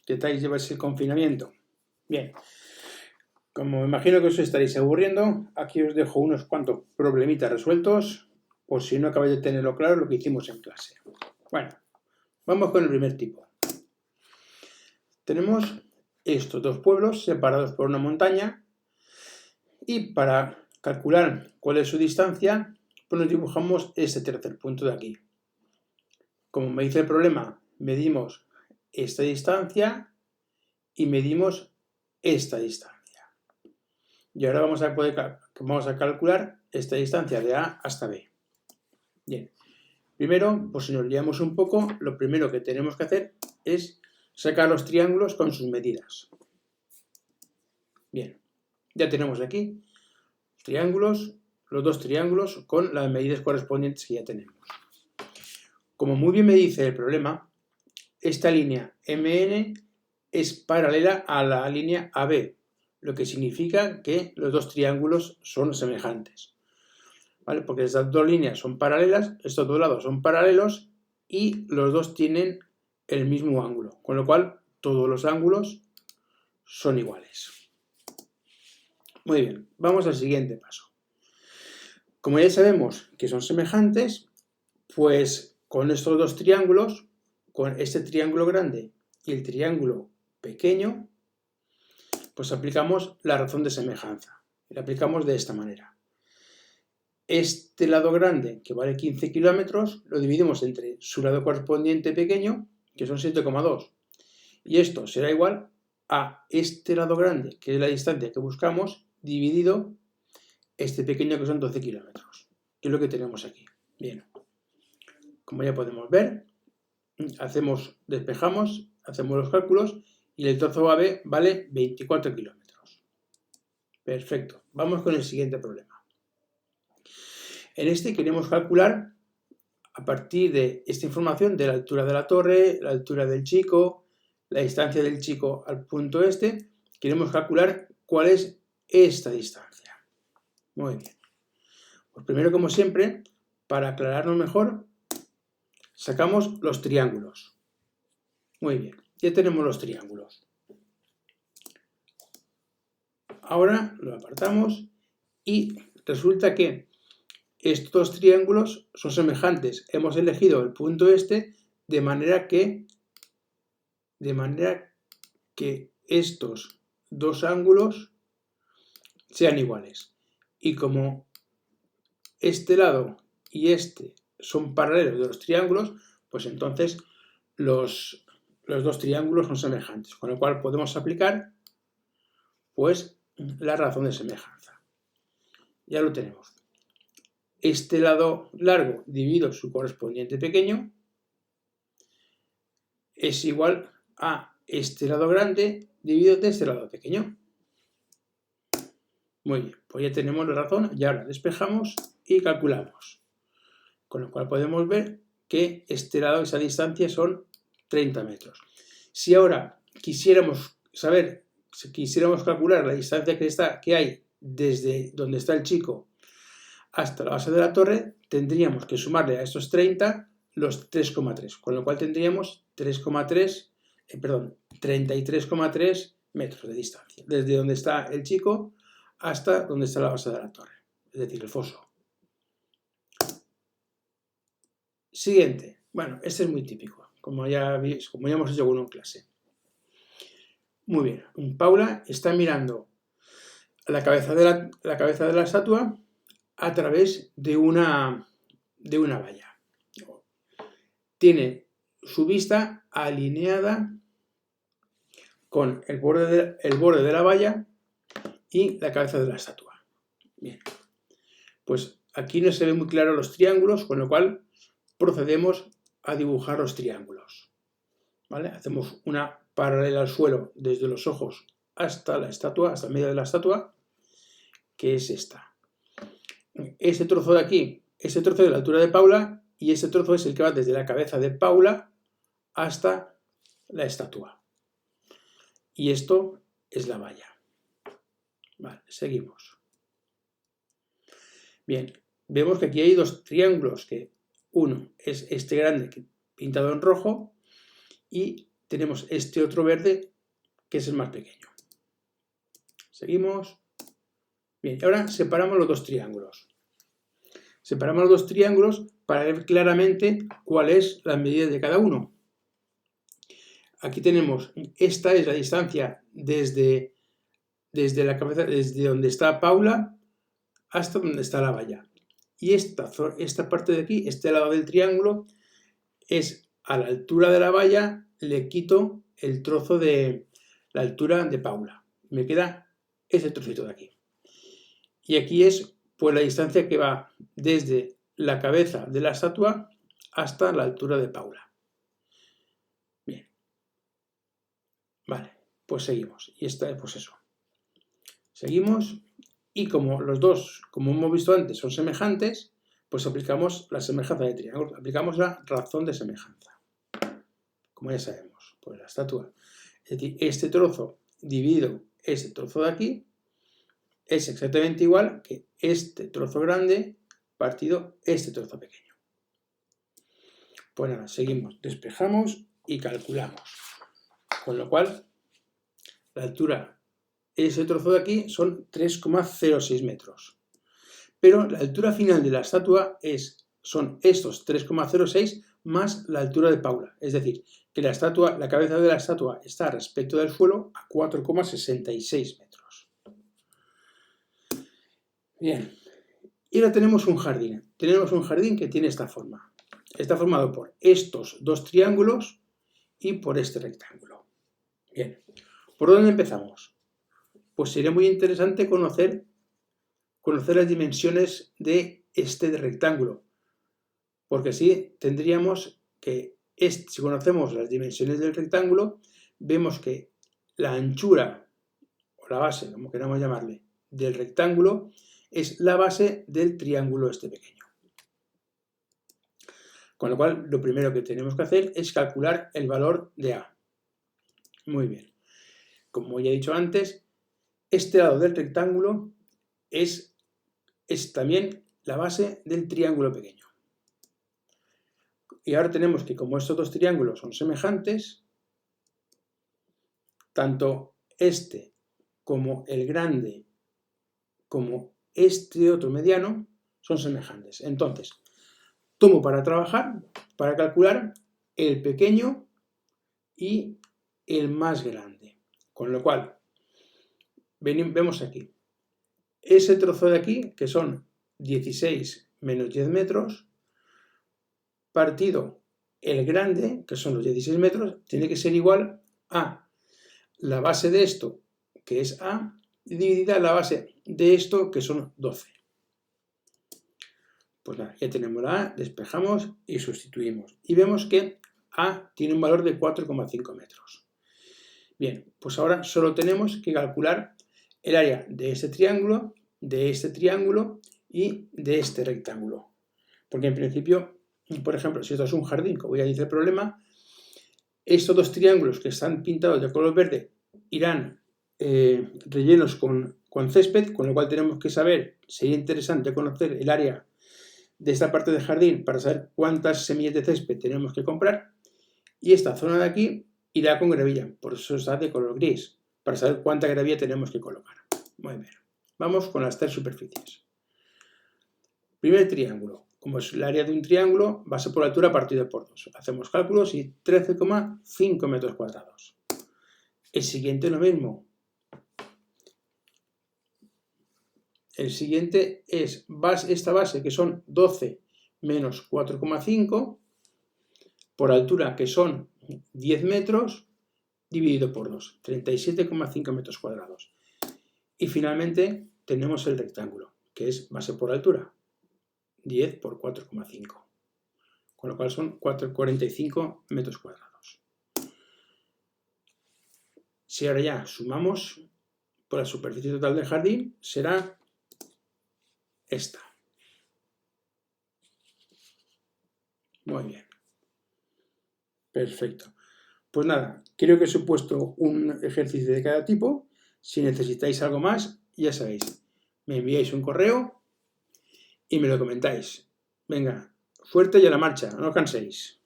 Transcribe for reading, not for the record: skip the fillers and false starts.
¿Qué tal lleváis el confinamiento? Bien, como me imagino que os estaréis aburriendo, aquí os dejo unos cuantos problemitas resueltos, por si no acabáis de tenerlo claro lo que hicimos en clase. Bueno, vamos con el primer tipo. Tenemos estos dos pueblos separados por una montaña y para calcular cuál es su distancia, pues nos dibujamos este tercer punto de aquí. Como me dice el problema, medimos esta distancia y medimos esta distancia. Y ahora vamos a calcular esta distancia de A hasta B. Bien, primero, pues si nos liamos un poco, lo primero que tenemos que hacer es sacar los triángulos con sus medidas. Bien, ya tenemos aquí triángulos, los dos triángulos con las medidas correspondientes que ya tenemos. Como muy bien me dice el problema, esta línea MN es paralela a la línea AB, lo que significa que los dos triángulos son semejantes. ¿Vale? Porque estas dos líneas son paralelas, estos dos lados son paralelos y los dos tienen el mismo ángulo, con lo cual todos los ángulos son iguales. Muy bien, vamos al siguiente paso. Como ya sabemos que son semejantes, pues con estos dos triángulos, con este triángulo grande y el triángulo pequeño, pues aplicamos la razón de semejanza. La aplicamos de esta manera. Este lado grande, que vale 15 kilómetros, lo dividimos entre su lado correspondiente pequeño, que son 7,2. Y esto será igual a este lado grande, que es la distancia que buscamos, dividido este pequeño, que son 12 kilómetros. Que es lo que tenemos aquí. Bien. Como ya podemos ver, despejamos, hacemos los cálculos y el trozo AB vale 24 kilómetros. Perfecto. Vamos con el siguiente problema. En este queremos calcular, a partir de esta información, de la altura de la torre, la altura del chico, la distancia del chico al punto este, queremos calcular cuál es esta distancia. Muy bien. Pues primero, como siempre, para aclararnos mejor, sacamos los triángulos. Muy bien, ya tenemos los triángulos. Ahora lo apartamos y resulta que estos triángulos son semejantes. Hemos elegido el punto este de manera que estos dos ángulos sean iguales. Y como este lado y este son paralelos de los triángulos, pues entonces los dos triángulos son semejantes. Con lo cual podemos aplicar pues la razón de semejanza. Ya lo tenemos. Este lado largo dividido su correspondiente pequeño es igual a este lado grande dividido de este lado pequeño. Muy bien, pues ya tenemos la razón y ahora despejamos y calculamos. Con lo cual podemos ver que este lado, esa distancia son 30 metros. Si ahora quisiéramos calcular la distancia que hay desde donde está el chico hasta la base de la torre, tendríamos que sumarle a estos 30 los 3,3, con lo cual tendríamos 33,3 metros de distancia, desde donde está el chico hasta donde está la base de la torre, es decir, el foso. Siguiente. Bueno, este es muy típico, como ya hemos hecho uno en clase. Muy bien, Paula está mirando la cabeza de la estatua a través de una valla. Tiene su vista alineada con el borde de la valla y la cabeza de la estatua. Bien, pues aquí no se ven muy claros los triángulos, con lo cual procedemos a dibujar los triángulos. ¿Vale? Hacemos una paralela al suelo desde los ojos hasta la estatua, hasta el medio de la estatua, que es esta. Este trozo de aquí, este trozo de la altura de Paula y este trozo es el que va desde la cabeza de Paula hasta la estatua. Y esto es la valla. Vale, seguimos. Bien, vemos que aquí hay dos triángulos, que uno es este grande pintado en rojo y tenemos este otro verde, que es el más pequeño. Seguimos. Bien, ahora separamos los dos triángulos. Separamos los dos triángulos para ver claramente cuál es la medida de cada uno. Aquí tenemos, esta es la distancia desde la cabeza, desde donde está Paula hasta donde está la valla. Y esta parte de aquí, este lado del triángulo, es a la altura de la valla, le quito el trozo de la altura de Paula. Me queda ese trocito de aquí. Y aquí es pues la distancia que va desde la cabeza de la estatua hasta la altura de Paula. Bien. Vale, pues seguimos. Y esta es pues eso. Seguimos y como los dos, como hemos visto antes, son semejantes, pues aplicamos la semejanza de triángulo. Aplicamos la razón de semejanza. Como ya sabemos, pues la estatua. Es decir, este trozo dividido este trozo de aquí es exactamente igual que este trozo grande partido este trozo pequeño. Pues nada, seguimos, despejamos y calculamos. Con lo cual, la altura de ese trozo de aquí son 3,06 metros. Pero la altura final de la estatua son estos 3,06 más la altura de Paula. Es decir, que la cabeza de la estatua está respecto del suelo a 4,66 metros. Bien, y ahora tenemos un jardín. Tenemos un jardín que tiene esta forma. Está formado por estos dos triángulos y por este rectángulo. Bien, ¿por dónde empezamos? Pues sería muy interesante conocer las dimensiones de este rectángulo. Porque así tendríamos que, si conocemos las dimensiones del rectángulo, vemos que la anchura, o la base, como queramos llamarle, del rectángulo, es la base del triángulo este pequeño. Con lo cual, lo primero que tenemos que hacer es calcular el valor de A. Muy bien. Como ya he dicho antes, este lado del rectángulo es también la base del triángulo pequeño. Y ahora tenemos que, como estos dos triángulos son semejantes, tanto este como el grande como este otro mediano son semejantes. Entonces, tomo para trabajar, para calcular el pequeño y el más grande. Con lo cual, vemos aquí, ese trozo de aquí, que son 16 menos 10 metros, partido el grande, que son los 16 metros, tiene que ser igual a la base de esto, que es A, dividida la base de esto, que son 12. Pues nada, ya tenemos la A, despejamos y sustituimos. Y vemos que A tiene un valor de 4,5 metros. Bien, pues ahora solo tenemos que calcular el área de este triángulo y de este rectángulo. Porque en principio, por ejemplo, si esto es un jardín, como ya dice el problema, estos dos triángulos que están pintados de color verde irán rellenos con césped, con lo cual tenemos que saber, sería interesante conocer el área de esta parte del jardín para saber cuántas semillas de césped tenemos que comprar, y esta zona de aquí irá con gravilla, por eso está de color gris, para saber cuánta gravilla tenemos que colocar. Muy bien, vamos con las tres superficies. Primer triángulo, como es el área de un triángulo, base por altura partido por 2. Hacemos cálculos y 13,5 metros cuadrados. El siguiente lo mismo. El siguiente es esta base, que son 12 menos 4,5, por altura, que son 10 metros, dividido por 2, 37,5 metros cuadrados. Y finalmente tenemos el rectángulo, que es base por altura, 10 por 4,5, con lo cual son 45 metros cuadrados. Si ahora ya sumamos, por la superficie total del jardín será esta. Muy bien. Perfecto. Pues nada, creo que os he puesto un ejercicio de cada tipo. Si necesitáis algo más, ya sabéis, me enviáis un correo y me lo comentáis. Venga, fuerte y a la marcha, no os canséis.